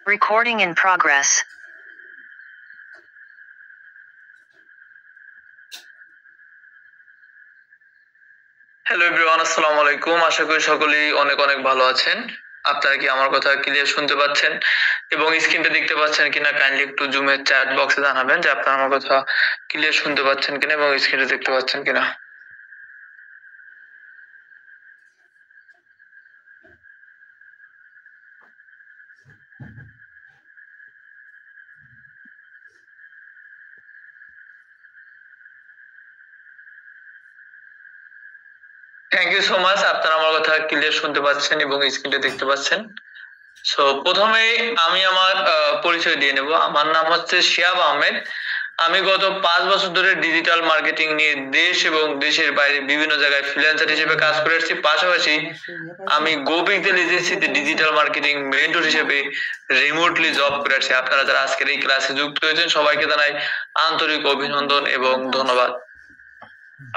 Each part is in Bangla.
Recording in progress. Hello everyone, আসসালামু আলাইকুম। আশা করি সকলেই অনেক অনেক ভালো আছেন। আপনারা কি আমার কথা ক্লিয়ার শুনতে পাচ্ছেন এবং স্ক্রিনটা দেখতে পাচ্ছেন কিনা কাইন্ডলি একটু জুমের চ্যাট বক্সে জানাবেন যে আপনারা আমার কথা ক্লিয়ার শুনতে পাচ্ছেন কিনা এবং স্ক্রিনটা দেখতে পাচ্ছেন কিনা। থ্যাংক ইউ সো মাচ, আপনারা আমার কথা ক্লিয়ার শুনতে পাচ্ছেন এবং স্ক্রিনটা দেখতে পাচ্ছেন। সো প্রথমে আমি আমার পরিচয় দিয়ে নেব। আমার নাম হচ্ছে শিহাব আহমেদ। আমি গত 5 বছর ধরে ডিজিটাল মার্কেটিং নিয়ে দেশ এবং দেশের বাইরে বিভিন্ন জায়গায় ফ্রিল্যান্সার হিসেবে কাজ করে আসছি। পাশাপাশি আমি গোপিকদের এজেন্সিতে ডিজিটাল মার্কেটিং মেন্টর হিসেবে রিমোটলি জব করে আসছি। আপনারা যারা আজকের এই ক্লাসে যুক্ত হয়েছেন সবাইকে জানাই আন্তরিক অভিনন্দন এবং ধন্যবাদ।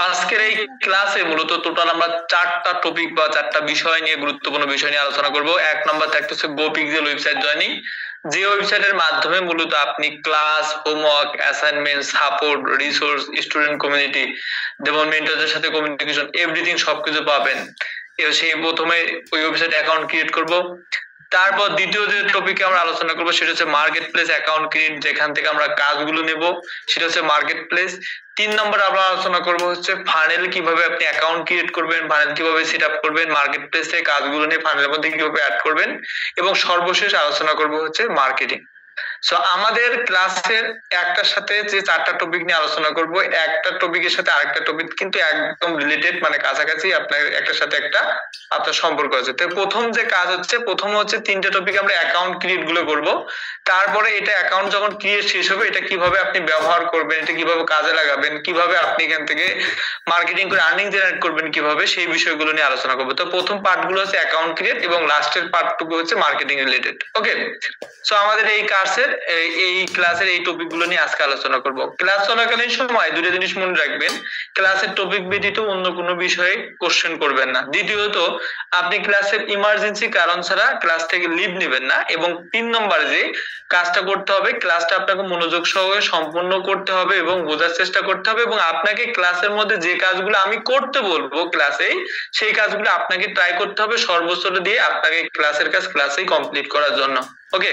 আজকের এই ক্লাসে মূলত টোটাল আমরা 4টা টপিক বা 4টা বিষয় নিয়ে গুরুত্বপূর্ণ বিষয় নিয়ে আলোচনা করব। এক নম্বর থাকতেছে গোপিকজেল ওয়েবসাইট জয়নিং, যে ওয়েবসাইটের মাধ্যমে মূলত আপনি class, homework, assignment, support, resource, student community, যেমন মেন্টরদের সাথে কমিউনিকেশন, এভরিথিং সবকিছু পাবেন। সেই প্রথমে ওই ওয়েবসাইট অ্যাকাউন্ট ক্রিয়েট করব। তারপর দ্বিতীয় যে টপিকে আমরা আলোচনা করবো সেটা হচ্ছে মার্কেট প্লেস অ্যাকাউন্ট ক্রিয়েট, যেখান থেকে আমরা কাজগুলো নেব, সেটা হচ্ছে মার্কেট প্লেস। 3 নম্বর আমরা আলোচনা করব হচ্ছে ফানেল, কিভাবে আপনি অ্যাকাউন্ট ক্রিয়েট করবেন, ফানেল কিভাবে সেট আপ করবেন, মার্কেট প্লেস থেকে কাজগুলো নিয়ে ফানেলের মধ্যে কিভাবে অ্যাড করবেন, এবং সর্বশেষ আলোচনা করব হচ্ছে মার্কেটিং। সো আমাদের ক্লাসের একটার সাথে যে 4টা টপিক নিয়ে আলোচনা করব, একটা টপিকের সাথে আরেকটা টপিক কিন্তু একদম রিলেটেড, মানে কাছাকাছি, আপনার একটার সাথে একটা আপনার সম্পর্ক আছে। তো প্রথম যে কাজ হচ্ছে, প্রথম হচ্ছে 3টে টপিক আমরা অ্যাকাউন্ট ক্রিয়েট গুলো করব। তারপরে এটা অ্যাকাউন্ট যখন ক্রিয়েট শেষ হবে, এটা কিভাবে আপনি ব্যবহার করবেন, এটা কিভাবে কাজে লাগাবেন, কিভাবে আপনি এখান থেকে মার্কেটিং করে আর্নিং জেনারেট করবেন কিভাবে, সেই বিষয়গুলো নিয়ে আলোচনা করব। তো প্রথম পার্টগুলো হচ্ছে অ্যাকাউন্ট ক্রিয়েট এবং লাস্টের পার্টটুকু হচ্ছে মার্কেটিং রিলেটেড। ওকে, সো আমাদের এই ক্লাসের এই টপিকগুলো নিয়ে আজকে আলোচনা করব। ক্লাস চলাকালীন সময় দুটো জিনিস মনে রাখবেন, ক্লাসের টপিক ব্যতীত অন্য কোনো বিষয়ে কোশ্চেন করবেন না। দ্বিতীয়ত, আপনি ক্লাসের ইমার্জেন্সি কারণ ছাড়া ক্লাস থেকে লিভ নেবেন না। এবং 3 নম্বর যে কাজটা করতে হবে, ক্লাসটা আপনাকে মনোযোগ সহকারে সম্পূর্ণ করতে হবে এবং বোঝার চেষ্টা করতে হবে, এবং আপনাকে ক্লাসের মধ্যে যে কাজগুলো আমি করতে বলবো ক্লাসে, সেই কাজগুলো আপনাকে ট্রাই করতে হবে সর্বোচ্চ দিয়ে আপনাকে ক্লাসের কাজ ক্লাসেই কমপ্লিট করার জন্য। ওকে,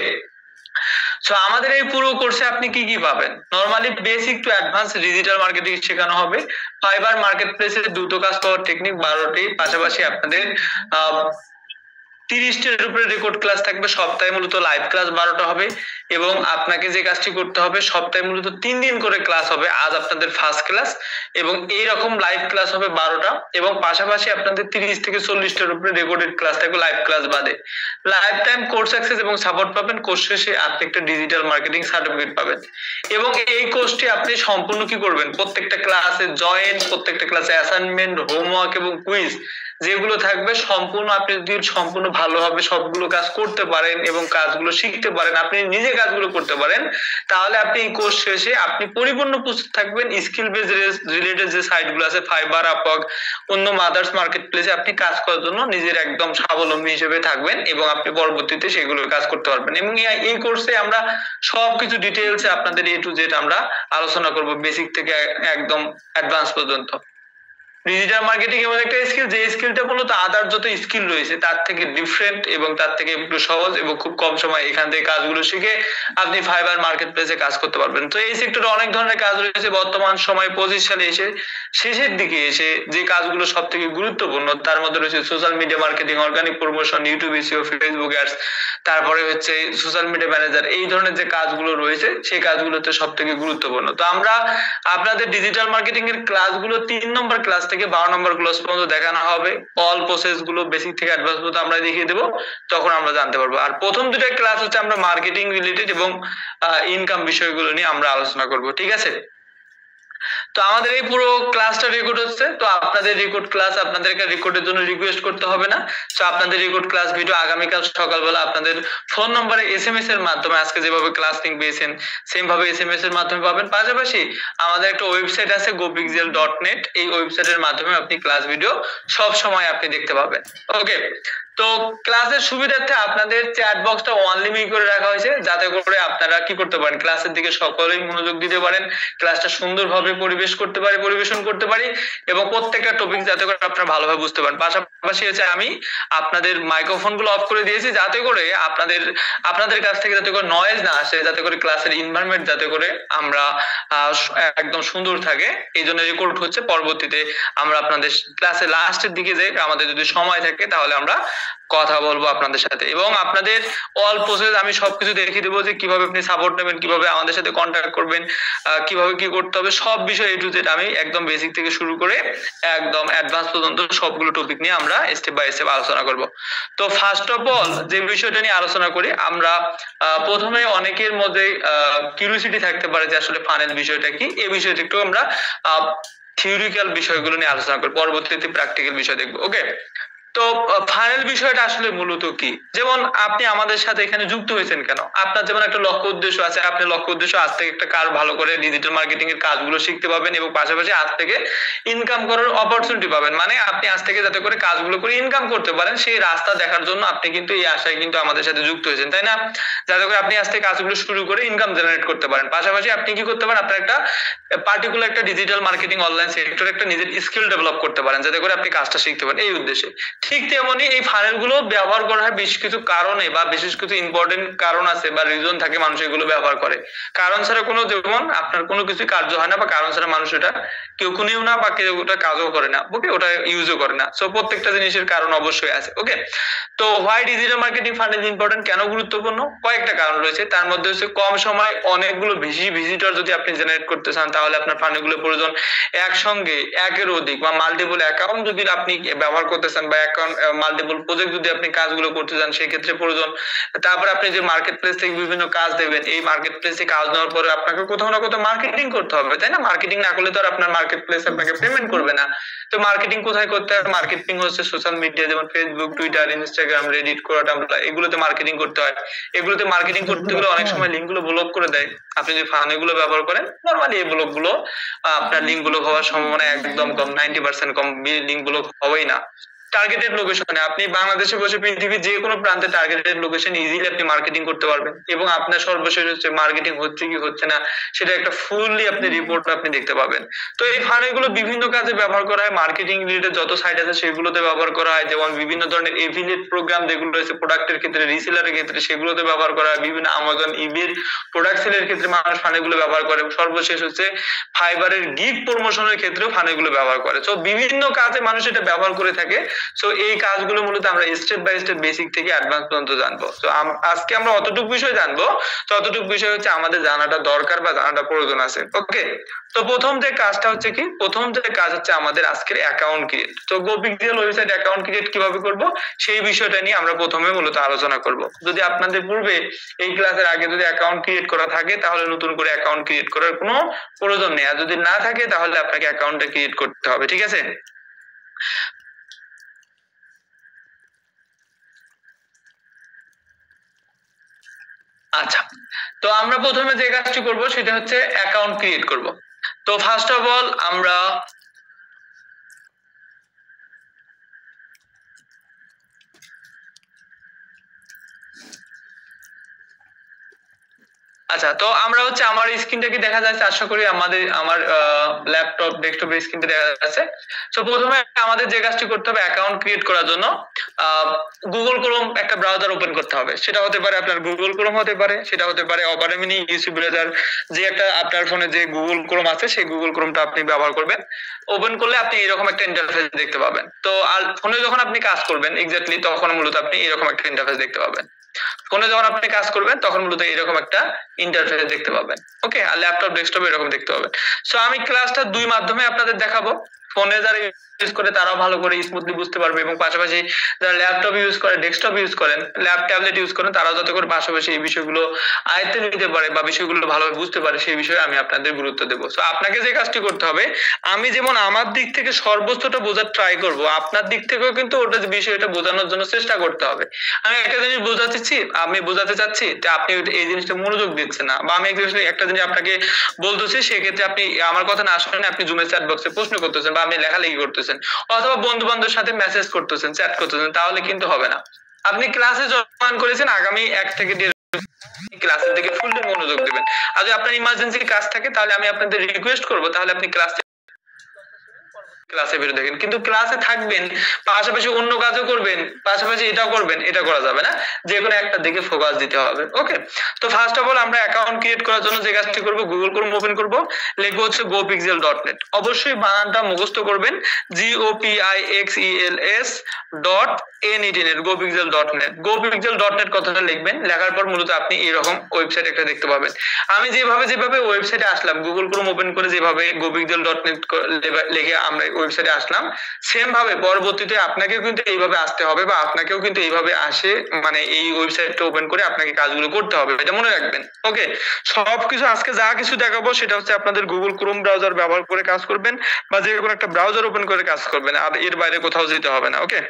সো আমাদের এই পুরো কোর্সে আপনি কি কি পাবেন? Normally basic to advance digital marketing শেখানো হবে। ফাইবার মার্কেট প্লেসে দ্রুত কাজ পাওয়ার টেকনিক 12টি, পাশাপাশি আপনাদের 30টির উপরে রেকর্ড ক্লাস থাকবে। সপ্তাহে মূলত লাইভ ক্লাস 12টা হবে, এবং আপনাকে যে কাজটি করতে হবে, সপ্তাহে মূলত 3 দিন করে ক্লাস হবে। আজ আপনাদের ফার্স্ট ক্লাস, এবং এইরকম লাইভ ক্লাস হবে 12টা, এবং পাশাপাশি আপনাদের 30 থেকে 40টার উপরে রেকর্ডেড ক্লাস থাকবে লাইভ ক্লাস বাদে। লাইফ টাইম কোর্স অ্যাক্সেস এবং সাপোর্ট পাবেন। কোর্স শেষে আপনি একটা ডিজিটাল মার্কেটিং সার্টিফিকেট পাবেন। এবং এই কোর্সটি আপনি সম্পূর্ণ কি করবেন, প্রত্যেকটা ক্লাসে জয়েন, প্রত্যেকটা ক্লাসে অ্যাসাইনমেন্ট, হোমওয়ার্ক এবং কুইজ যেগুলো থাকবে, সম্পূর্ণ আপনি যদি সম্পূর্ণ ভালোভাবে সবগুলো কাজ করতে পারেন এবং কাজগুলো শিখতে পারেন, আপনি নিজে কাজগুলো করতে পারেন, তাহলে আপনি এই কোর্স শেষে আপনি পরিপূর্ণ প্রস্তুত থাকবেন স্কিল বেস রিলেটেড যে সাইটগুলো আছে, ফাইবার, আপওয়ার্ক, অন্য মাদার্স মার্কেট প্লেসে আপনি কাজ করার জন্য নিজের একদম স্বাবলম্বী হিসেবে থাকবেন, এবং আপনি পরবর্তীতে সেগুলোর কাজ করতে পারবেন। এবং এই কোর্সে আমরা সবকিছু ডিটেইলসে আপনাদের A to Z আমরা আলোচনা করব, বেসিক থেকে একদম অ্যাডভান্স পর্যন্ত। ডিজিটাল মার্কেটিং এমন একটা স্কিল, যে স্কিলটা মূলত আদার যত স্কিল রয়েছে তার থেকে ডিফারেন্ট, এবং তার থেকে একটু সহজ, এবং খুব কম সময় এখান থেকে কাজগুলো শিখে আপনি ফাইবার মার্কেট প্লেসে কাজ করতে পারবেন। তো এই সেক্টরে অনেক ধরনের কাজ রয়েছে। বর্তমান সময় 25 সালে এসে শেষের দিকে এসে যে কাজগুলো সব থেকে গুরুত্বপূর্ণ, তার মধ্যে রয়েছে social media marketing, organic promotion, YouTube SEO, Facebook ads, তারপরে হচ্ছে সোশ্যাল মিডিয়া ম্যানেজার। এই ধরনের যে কাজগুলো রয়েছে সেই কাজগুলোতে সব থেকে গুরুত্বপূর্ণ। তো আমরা আপনাদের ডিজিটাল মার্কেটিং এর ক্লাসগুলো 3 নম্বর ক্লাস থেকে 12 নম্বর ক্লাস পর্যন্ত দেখানো হবে। অল প্রসেস গুলো বেসিক থেকে অ্যাডভান্স পর্যন্ত আমরা দেখিয়ে দেব, তখন আমরা জানতে পারবো। আর প্রথম দুটো ক্লাস হচ্ছে আমরা মার্কেটিং রিলেটেড এবং ইনকাম বিষয়গুলো নিয়ে আমরা আলোচনা করব, ঠিক আছে? তো আমাদের এই পুরো ক্লাসটা রেকর্ড হচ্ছে। তো আপনাদের রেকর্ড ক্লাস আপনাদেরকে রেকর্ডের জন্য রিকোয়েস্ট করতে হবে না। তো আপনাদের রেকর্ড ক্লাস ভিডিও আগামীকাল সকালবেলা আপনাদের ফোন নম্বরে SMS এর মাধ্যমে, আজকে যেভাবে ক্লাস লিংক পেয়েছেন সেম ভাবে SMS এর মাধ্যমে পাবেন। পাশাপাশি আমাদের একটা ওয়েবসাইট আছে gopixel.net, এই ওয়েবসাইটের মাধ্যমে আপনি ক্লাস ভিডিও সব সময় আপনি দেখতে পাবেন। ওকে, তো ক্লাসের সুবিধার্থে আপনাদের চ্যাট বক্সটা অন লিমিট করে রাখা হয়েছে, যাতে করে আপনারা কি করতে পারেন, ক্লাসের দিকে সকলেই মনোযোগ দিতে পারেন, ক্লাসটা সুন্দরভাবে পরিবেশন করতে পারি, এবং প্রত্যেকটা টপিক যাতে করে আপনারা ভালোভাবে বুঝতে পারেন। পাশাপাশি হচ্ছে আমি আপনাদের মাইক্রোফোন গুলো অফ করে দিয়েছি, যাতে করে আপনাদের কাছ থেকে যাতে করে নয়েজ না আসে, যাতে করে ক্লাসের এনভায়রনমেন্ট যাতে করে আমরা একদম সুন্দর থাকে। এই জন্য রেকর্ড হচ্ছে, পরবর্তীতে আমরা আপনাদের ক্লাসের লাস্টের দিকে যে আমাদের যদি সময় থাকে তাহলে আমরা কথা বলবো আপনাদের সাথে, এবং আপনাদের অল প্রসেস আমি সবকিছু দেখিয়ে দেবো, যে কিভাবে আপনি সাপোর্ট নেবেন, কিভাবে আমাদের সাথে কন্ট্যাক্ট করবেন, কিভাবে কি করতে হবে, সব বিষয় এ টু জেড আমি একদম বেসিক থেকে শুরু করে একদম অ্যাডভান্স পর্যন্ত সবগুলো টপিক নিয়ে আমরা স্টেপ বাই স্টেপ আলোচনা করব। তো ফার্স্ট অফ অল যে বিষয়টা নিয়ে আলোচনা করি, আমরা প্রথমে অনেকের মধ্যে কিউরিওসিটি থাকতে পারে যে আসলে ফানেল বিষয়টা কি। এই বিষয়টা একটু আমরা থিওরিক্যাল বিষয়গুলো নিয়ে আলোচনা করি, পরবর্তীতে প্র্যাকটিক্যাল বিষয় দেখবো। ওকে, তো ফাইনাল বিষয়টা আসলে মূলত কি, যেমন আপনি আমাদের সাথে এখানে যুক্ত হয়েছেন কেন, আপনার যেমন একটা লক্ষ্য উদ্দেশ্য আছে, আপনি লক্ষ্য উদ্দেশ্য আজ থেকে একটা কাজ ভালো করে ডিজিটাল মার্কেটিং এর কাজগুলো শিখতে পাবেন, এবং পাশাপাশি আজ থেকে ইনকাম করার অপরচুনিটি পাবেন। মানে আপনি আজ থেকে যাতে করে কাজগুলো করে ইনকাম করতে পারেন, সেই রাস্তা দেখার জন্য আপনি কিন্তু এই আশায় কিন্তু আমাদের সাথে যুক্ত হয়েছেন, তাই না? যাতে করে আপনি আজ থেকে কাজগুলো শুরু করে ইনকাম জেনারেট করতে পারেন। পাশাপাশি আপনি কি করতে পারেন, আপনার একটা পার্টিকুলার একটা ডিজিটাল মার্কেটিং অনলাইন সেক্টরে একটা নিজের স্কিল ডেভেলপ করতে পারেন, যাতে করে আপনি কাজটা শিখতে পারেন, এই উদ্দেশ্যে। ঠিক তেমনি এই ফানেল গুলো ব্যবহার করা হয় বেশ কিছু কারণে, বা বিশেষ কিছু ইম্পর্টেন্ট কারণ আছে বা রিজন থাকে মানুষ এগুলো ব্যবহার করে। কারণ ছাড়া কোনো, যেমন আপনার কোনো কিছু কার্য হয় না, বা কারণ ছাড়া মানুষ এটা কেউ শুনেও না, বা কেউ ওটা কাজও করে না, ওকে, ওটা ইউজও করে না। সো প্রত্যেকটা জিনিসের কারণ অবশ্যই আছে। ওকে, তো why digital marketing funnel important, কেন গুরুত্বপূর্ণ, কয়েকটা কারণ রয়েছে। তার মধ্যে হচ্ছে কম সময় অনেকগুলো বেশি ভিজিটর যদি আপনি জেনারেট করতে চান, তাহলে আপনার ফানেল গুলো প্রয়োজন একসঙ্গে একের অধিক বা মাল্টিপল অ্যাকাউন্ট যদি আপনি ব্যবহার করতে চান, বা অ্যাকাউন্ট মাল্টিপল প্রজেক্ট যদি আপনি কাজগুলো করতে চান, সেই ক্ষেত্রে প্রয়োজন। তারপর আপনি যে মার্কেট প্লেস থেকে বিভিন্ন কাজ দেবেন, এই মার্কেট প্লেসে কাজ নেওয়ার পরে আপনাকে কোথাও না কোথাও মার্কেটিং করতে হবে, তাই না? মার্কেটিং না করলে তো আর আপনার মার্কেট প্লেস আপনাকে পেমেন্ট করবে না। তো মার্কেটিং কোথায় করতে হয়? মার্কেটিং হচ্ছে সোশ্যাল মিডিয়া, যেমন ফেসবুক, টুইটার, ইনস্টাগ্রাম, রেডিট, কোরাটাম্বলার, এগুলোতে মার্কেটিং করতে হয়। এগুলোতে মার্কেটিং করতে গেলে অনেক সময় লিঙ্ক গুলো ব্লক করে দেয়। আপনি যে ফানেল গুলো ব্যবহার করেন, নরমালি এই ব্লক গুলো আপনার লিঙ্ক ব্লক হওয়ার সম্ভাবনা একদম কম, 90% কম, লিঙ্ক ব্লক হবেই না। টার্গেটেড লোকেশনে আপনি বাংলাদেশে বসে পৃথিবীর যে কোনো প্রান্তে টার্গেটেড লোকেশন ইজিলি আপনি মার্কেটিং করতে পারবেন, এবং আপনার সর্বশেষ হচ্ছে মার্কেটিং হচ্ছে কি হচ্ছে না সেটা একটা ফুললি আপনি রিপোর্ট আপনি দেখতে পাবেন। তো এই ফানেল গুলো বিভিন্ন কাজে ব্যবহার করা হয়, মার্কেটিং রিলেটেড যত সাইট আছে সেগুলোতে ব্যবহার করা হয়, যেমন বিভিন্ন ধরনের এফিলিয়েট প্রোগ্রাম যেগুলো রয়েছে প্রোডাক্টের ক্ষেত্রে, রিসেলারের ক্ষেত্রে, সেগুলোতে ব্যবহার করা হয়, বিভিন্ন আমাজন, ইবির প্রোডাক্ট সেলের ক্ষেত্রে মানুষ ফানেল গুলো ব্যবহার করে, সর্বশেষ হচ্ছে ফাইবারের গিগ প্রমোশনের ক্ষেত্রেও ফানেল গুলো ব্যবহার করে। তো বিভিন্ন কাজে মানুষ এটা ব্যবহার করে থাকে। সো এই কাজগুলো মূলত আমরা স্টেপ বাই স্টেপ বেসিক থেকে অ্যাডভান্স পর্যন্ত জানবো। তো আজকে আমরা অতটুকু বিষয় জানবো, ততটুকু বিষয় হচ্ছে আমাদের জানাটা দরকার বা জানাটা প্রয়োজন আছে। ওকে, তো প্রথম যে কাজটা হচ্ছে কি, প্রথম যে কাজ হচ্ছে আমাদের আজকের অ্যাকাউন্ট ক্রিয়েট। তো গোপিক্সেল ওয়েবসাইট অ্যাকাউন্ট ক্রিয়েট কিভাবে করব, সেই বিষয়টা নিয়ে আমরা প্রথমে মূলত আলোচনা করব। যদি আপনাদের পূর্বে এই ক্লাসের আগে যদি অ্যাকাউন্ট ক্রিয়েট করা থাকে, তাহলে নতুন করে অ্যাকাউন্ট ক্রিয়েট করার কোনো প্রয়োজন নেই, আর যদি না থাকে তাহলে আপনাকে অ্যাকাউন্টটা ক্রিয়েট করতে হবে, ঠিক আছে? আচ্ছা, তো আমরা প্রথমে যে কাজটি করব সেটা হচ্ছে অ্যাকাউন্ট ক্রিয়েট করব। তো ফার্স্ট অফ অল আমরা আচ্ছা, তো আমরা হচ্ছে আমার স্ক্রিনটা কি দেখা যাচ্ছে? আশা করি আমার ল্যাপটপ ডেস্কটপের স্ক্রিনটা দেখা যাচ্ছে। সো প্রথমে আমাদের যে কাজটি করতে হবে, অ্যাকাউন্ট ক্রিয়েট করার জন্য গুগল ক্রোম একটা ব্রাউজার ওপেন করতে হবে। সেটা হতে পারে আপনার গুগল ক্রোম হতে পারে, সেটা হতে পারে অপেরা মিনি, ইউসি ব্রাউজার, যে একটা আপনার ফোনে যে গুগল ক্রোম আছে সেই গুগল ক্রোমটা আপনি ব্যবহার করবেন। ওপেন করলে আপনি এরকম একটা ইন্টারফেস দেখতে পাবেন। তো আর ফোনে যখন আপনি কাজ করবেন এক্স্যাক্টলি তখন মূলত আপনি এরকম একটা ইন্টারফেস দেখতে পাবেন। ফোনে যখন আপনি কাজ করবেন তখন মূলত এরকম একটা ইন্টারফেস দেখতে পাবেন। ওকে, আর ল্যাপটপ ডেস্কটপে এরকম দেখতে পাবেন। সো আমি ক্লাসটা দুই মাধ্যমে আপনাদের দেখাবো। ফোনে যারা ইউজ করে তারাও ভালো করে স্মুথলি বুঝতে পারবে, এবং পাশাপাশি যারা ল্যাপটপ ইউজ করে, ডেস্কটপ ইউজ করেন, ট্যাবলেট ইউজ করেন, তারাও যাতে করে পাশাপাশি এই বিষয়গুলো আয়ত্তে নিতে পারে বা বিষয়গুলো ভালোভাবে বুঝতে পারে, সেই বিষয়ে আমি আপনাদের গুরুত্ব দেবো। সো আপনাকে যে কাজটি করতে হবে, আমি যেমন আমার দিক থেকে সর্বোচ্চটা বোঝার ট্রাই করব, আপনার দিক থেকেও কিন্তু ওটা বিষয়টা বোঝানোর জন্য চেষ্টা করতে হবে। আমি একটা জিনিস বোঝাতে চাচ্ছি যে আপনি এই জিনিসটা মনোযোগ দিচ্ছেন না, বা আমি একটা জিনিস আপনাকে বলতেছি, সেক্ষেত্রে আপনি আমার কথা না শুনে আপনি জুমের চ্যাট বক্সে প্রশ্ন করতেছেন, বা আপনি লেখালেখি করতেছেন অথবা বন্ধু বান্ধবের সাথে মেসেজ করতেছেন, চ্যাট করতেছেন, তাহলে কিন্তু হবে না। আপনি ক্লাসে জয়েন করেছেন, আগামী 1 থেকে 1.5 ক্লাসের দিকে ফুললি মনোযোগ দিবেন। আর যদি আপনার ইমার্জেন্সি কাজ থাকে তাহলে আমি আপনাদের রিকোয়েস্ট করবো তাহলে আপনি ক্লাসে বেরো দেখেন, কিন্তু ক্লাসে থাকবেন পাশাপাশি অন্য কাজও করবেন, পাশাপাশি এটাও করবেন, এটা করা যাবে না, যে কোনো একটা দিকে ফোকাস দিতে হবে। ওকে, তো ফার্স্ট অফ অল আমরা অ্যাকাউন্ট ক্রিয়েট করার জন্য যে কাজটি করব, গুগল ক্রোম ওপেন করব, লিখবো হচ্ছে gopixel.net। অবশ্যই বানানটা মুখস্থ করবেন, GOPIXELS.NET, gopixel.net। gopixel.net কথাটা লিখবেন, লেখার পর মূলত আপনি এরকম ওয়েবসাইট একটা দেখতে পাবেন। আমি যেভাবে ওয়েবসাইটে আসলাম, গুগল ক্রোম ওপেন করে যেভাবে gopixel.net লিখে আমরা ওয়েবসাইটে আসলাম, সেম ভাবে পরবর্তীতে আপনাকেও কিন্তু এইভাবে আসতে হবে, বা আপনাকেও কিন্তু এইভাবে আসে মানে এই ওয়েবসাইটটা ওপেন করে আপনাকে কাজগুলো করতে হবে, এটা মনে রাখবেন। ওকে, সবকিছু আজকে যা কিছু দেখাবো সেটা হচ্ছে আপনাদের গুগল ক্রোম ব্রাউজার ব্যবহার করে কাজ করবেন, বা যে কোনো একটা ব্রাউজার ওপেন করে কাজ করবেন, আর এর বাইরে কোথাও যেতে হবে না। ওকে,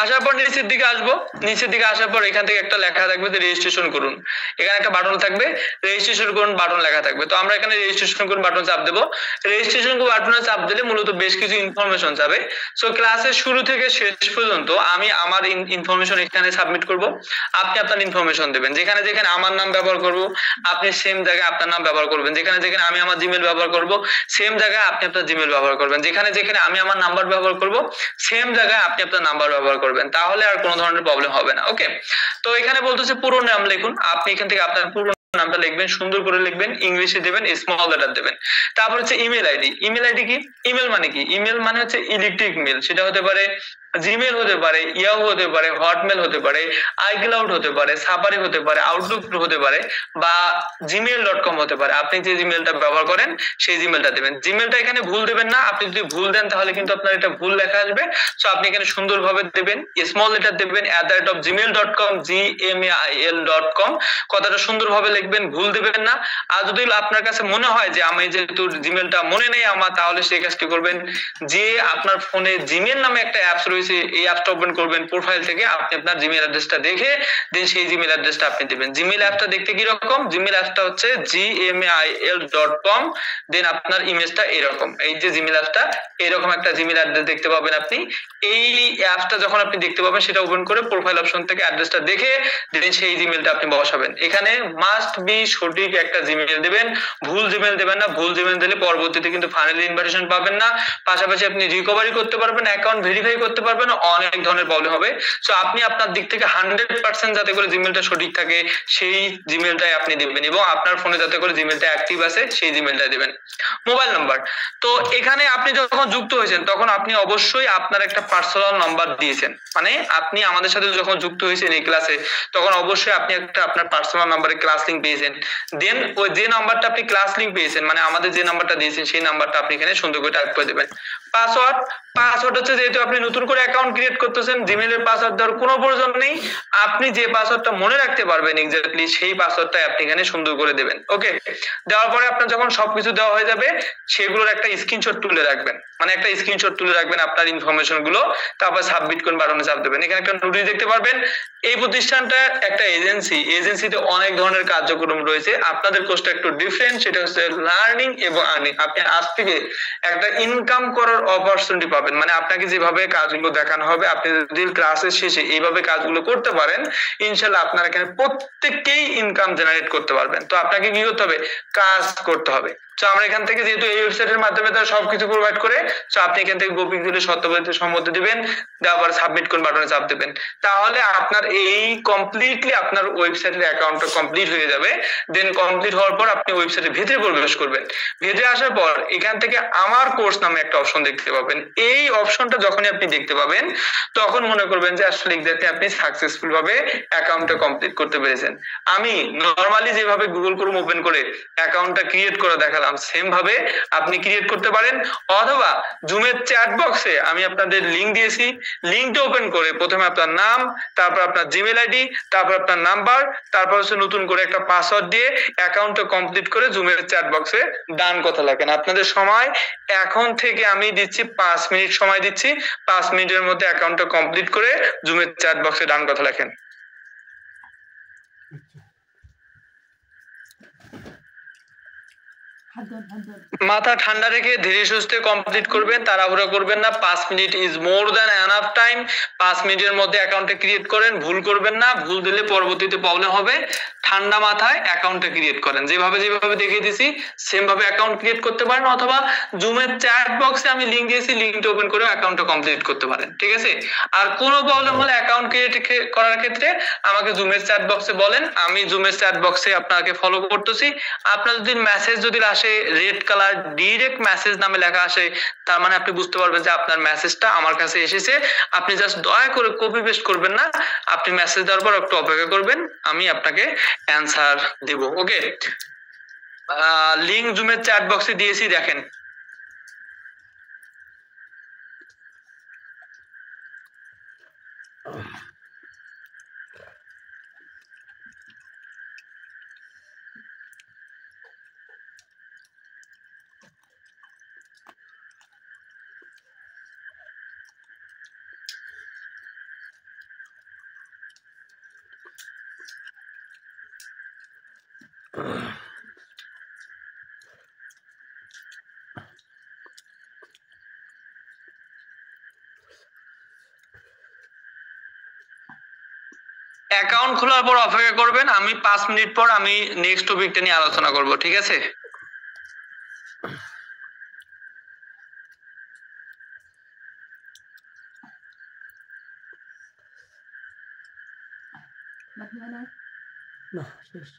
আসার পর নিচের দিকে আসবো, নিচের দিকে আসার পর এখান থেকে একটা লেখা থাকবে যে রেজিস্ট্রেশন করুন, এখানে একটা বাটন থাকবে, রেজিস্ট্রেশন করুন বাটন লেখা থাকবে। তো আমরা এখানে রেজিস্ট্রেশন করুন বাটন চাপ দেবো। রেজিস্ট্রেশন বাটনে চাপ দিলে মূলত বেশ কিছু ইনফরমেশন যাবে। সো ক্লাসের শুরু থেকে শেষ পর্যন্ত আমি আমার ইনফরমেশন এখানে সাবমিট করব, আপনি আপনার ইনফরমেশন দেবেন। যেখানে যেখানে আমার নাম ব্যবহার করব আপনি সেম জায়গায় আপনার নাম ব্যবহার করবেন, যেখানে যেখানে আমি আমার জিমেল ব্যবহার করব সেম জায়গায় আপনি আপনার জিমেল ব্যবহার করবেন, যেখানে যেখানে আমি আমার নাম্বার ব্যবহার করব সেম জায়গায় আপনি আপনার নাম্বার ব্যবহার করবেন, তাহলে আর কোনো ধরনের প্রবলেম হবে না। ওকে, তো এখানে বলতেছে পুরো নাম লিখুন, আপনি এখান থেকে আপনার পুরো নামটা লিখবেন, সুন্দর করে লিখবেন, ইংলিশে দেবেন, স্মল লেটার দেবেন। তারপর হচ্ছে ইমেল আইডি। ইমেল আইডি কি? ইমেল মানে কি? ইমেল মানে হচ্ছে ইলেকট্রিক মেল, সেটা হতে পারে জিমেল হতে পারে, ইয়াহু হতে পারে, হটমেল হতে পারে, আইক্লাউড হতে পারে, সাফারি হতে পারে, আউটলুক হতে পারে, বা gmail.com হতে পারে। আপনি যে জিমেলটা ব্যবহার করেন সেই জিমেলটা দেবেন। জিমেলটা এখানে ভুল দেবেন না, আপনি যদি ভুল দেন তাহলে কিন্তু আপনার এটা ভুল লেখা আসবে। সো আপনি এখানে সুন্দরভাবে দেবেন, স্মল লেটার দেবেন @gmail.com, gmail.com, কথাটা সুন্দরভাবে লিখবেন, ভুল দেবেন না। আর যদি আপনার কাছে মনে হয় যে আমি যেহেতু জিমেলটা মনে নেই আমার, তাহলে সেই কাজটি করবেন যে আপনার ফোনে জিমেল নামে একটা অ্যাপস রয়েছে, এই অ্যাপসটা ওপেন করবেন, প্রোফাইল থেকে আপনি আপনার জিমেল অ্যাড্রেসটা দেখে দেন সেই জিমেল অ্যাড্রেসটা আপনি দিবেন। জিমেল অ্যাপটা দেখতে কি রকম? জিমেল অ্যাপটা হচ্ছে gmail.com, দেন আপনার ইমেজটা এরকম, এই যে জিমেল অ্যাপটা এরকম একটা জিমেল অ্যাড্রেস দেখতে পাবেন আপনি। এই অ্যাপসটা যখন আপনি দেখতে পাবেন সেটা ওপেন করে প্রোফাইল অপশন থেকে অ্যাড্রেসটা দেখে দেন সেই জিমেলটা আপনি বসাবেন। এখানে মাস্ট বি সঠিক একটা জিমেল দিবেন, ভুল জিমেল দেবেন না। ভুল জিমেল দিলে পরবর্তীতে কিন্তু ফাইনাল ইনভাইটেশন পাবেন না, পাশাপাশি আপনি রিকভারি করতে পারবেন, অ্যাকাউন্ট ভেরিফাই করতে পারবেন, অনেক ধরনের প্রবলেম হবে। সো আপনি আপনার দিক থেকে 100% যাতে করে জিমেলটা সঠিক থাকে সেই জিমেলটাই আপনি দিবেন, এবং আপনার ফোনে যাতে করে জিমেলটা অ্যাক্টিভ আছে সেই জিমেলটা দিবেন। মোবাইল নাম্বার, তো এখানে আপনি যখন যুক্ত হয়েছেন তখন আপনি অবশ্যই আপনার একটা পার্সোনাল নাম্বার দিয়েছেন, মানে আপনি আমাদের সাথে যখন যুক্ত হয়েছেন এই ক্লাসে তখন অবশ্যই আপনি একটা আপনার পার্সোনাল নাম্বারে ক্লাস লিংক পেয়েছেন। দেন ওই যে নাম্বারটা আপনি ক্লাস লিংক পেয়েছেন, মানে আমাদের যে নাম্বারটা দিয়েছেন সেই নাম্বারটা আপনি এখানে সুন্দর করে টাইপ করে দিবেন। পাসওয়ার্ড, পাসওয়ার্ড হচ্ছে যেহেতু আপনি নতুন করে অ্যাকাউন্ট ক্রিয়েট করতেছেন, জিমেইলের পাসওয়ার্ড দেওয়ার কোনো প্রয়োজন নেই, আপনি যে পাসওয়ার্ডটা মনে রাখতে পারবেন এক্স্যাক্টলি সেই পাসওয়ার্ডটাই আপনি এখানে সুন্দর করে দেবেন। ওকে, দেওয়ার পরে আপনার যখন সবকিছু দেওয়া হয়ে যাবে সেগুলোর একটা স্ক্রিনশট তুলে রাখবেন, মানে একটা স্ক্রিনশট তুলে রাখবেন আপনার ইনফরমেশন গুলো, তারপর সাবমিট কোন বাটনে চাপ দেবেন। এখানে একটা নোটিশ দেখতে পারবেন, এই প্রতিষ্ঠানটা একটা এজেন্সি, এজেন্সিতে অনেক ধরনের কার্যক্রম রয়েছে, আপনাদের কোর্সটা একটু ডিফারেন্ট, সেটা হচ্ছে লার্নিং এবং আর্নিং। আপনি আজ থেকে একটা ইনকাম করার অপরচুনিটি পাবেন, মানে আপনাকে যেভাবে কাজগুলো দেখানো হবে আপনি যদি ক্লাসের শেষে এইভাবে কাজগুলো করতে পারেন ইনশাআল্লাহ আপনারা এখানে প্রত্যেককেই ইনকাম জেনারেট করতে পারবেন। তো আপনাকে কি করতে হবে? কাজ করতে হবে। তো আমরা এখান থেকে যেহেতু এই ওয়েবসাইটের মাধ্যমে তারা সবকিছু প্রোভাইড করে, তো আপনি এখান থেকে গোপিকজুলি সত্যবাদিত সম্মতি দিবেন, দেওয়ার পর সাবমিট কোন বাটনে চাপ দেবেন, তাহলে আপনার এই কমপ্লিটলি আপনার ওয়েবসাইটের অ্যাকাউন্টটা কমপ্লিট হয়ে যাবে। দেন কমপ্লিট হওয়ার পর আপনি ওয়েবসাইটের ভিতরে প্রবেশ করবেন। ভিতরে আসার পর এখান থেকে আমার কোর্স নামে একটা অপশন দেখতে পাবেন। এই অপশনটা যখনই আপনি দেখতে পাবেন তখন মনে করবেন যে আসলে এক্স্যাক্টলি আপনি সাকসেসফুল ভাবে অ্যাকাউন্টটা কমপ্লিট করতে পেরেছেন। আমি নরমালি যেভাবে গুগল ক্রোম ওপেন করে অ্যাকাউন্টটা ক্রিয়েট করে দেখালাম সেম ভাবে আপনি ক্রিয়েট করতে পারেন, অথবা জুমের চ্যাট বক্সে আমি আপনাদের লিংক দিয়েছি, লিংকটা ওপেন করে প্রথমে আপনার নাম, তারপর আপনার জিমেল আইডি, তারপর আপনার নাম্বার, তারপর হচ্ছে নতুন করে একটা পাসওয়ার্ড দিয়ে অ্যাকাউন্টটা কমপ্লিট করে জুমের চ্যাট বক্সে ডান কথা লেখেন। আপনাদের সময় এখন থেকে আমি দিচ্ছি 5 মিনিট সময় দিচ্ছি, 5 মিনিটের মধ্যে অ্যাকাউন্টটা কমপ্লিট করে জুমের চ্যাট বক্সে ডান কথা লেখেন। মাথা ঠান্ডা রেখে ধীরে সুস্থে কমপ্লিট করবেন, তাড়াহুড়া করবেন না। 5 minute is more than enough time. 5 মিনিটের মধ্যে অ্যাকাউন্টে ক্রিয়েট করেন, ভুল করবেন না, ভুল দিলে পরবর্তীতে প্রবলেম হবে। ঠান্ডা মাথায় অ্যাকাউন্টে ক্রিয়েট করেন, যেভাবে দেখিয়ে দিছি সেম ভাবে অ্যাকাউন্ট ক্রিয়েট করতে পারেন, অথবা জুমের চ্যাট বক্সে আমি লিংক দিয়েছি, লিংকটা ওপেন করে অ্যাকাউন্টটা কমপ্লিট করতে পারেন, ঠিক আছে। আর কোনো প্রবলেম হলে অ্যাকাউন্ট ক্রিয়েট করার ক্ষেত্রে আমাকে জুমের চ্যাট বক্সে বলেন, আমি জুমের চ্যাট বক্সে আপনাকে ফলো করতেছি। আপনার যদি মেসেজ যদি আসে রেড কালার ডাইরেক্ট মেসেজ নামে লেখা আসে, তার মানে আপনি বুঝতে পারবেন যে আপনার মেসেজটা আমার কাছে এসেছে। আপনি জাস্ট দয়া করে কপি পেস্ট করবেন না, আপনি মেসেজ দেওয়ার পর একটু অপেক্ষা করবেন, আমি আপনাকে অ্যানসার দেব। ওকে, লিংক জুমের চ্যাট বক্সে দিয়েছি, দেখেন। অ্যাকাউন্ট খোলার পর অপেক্ষা করবেন, আমি 5 মিনিট পর আমি নেক্সট টপিকটা নিয়ে আলোচনা করব, ঠিক আছে। না শেষ।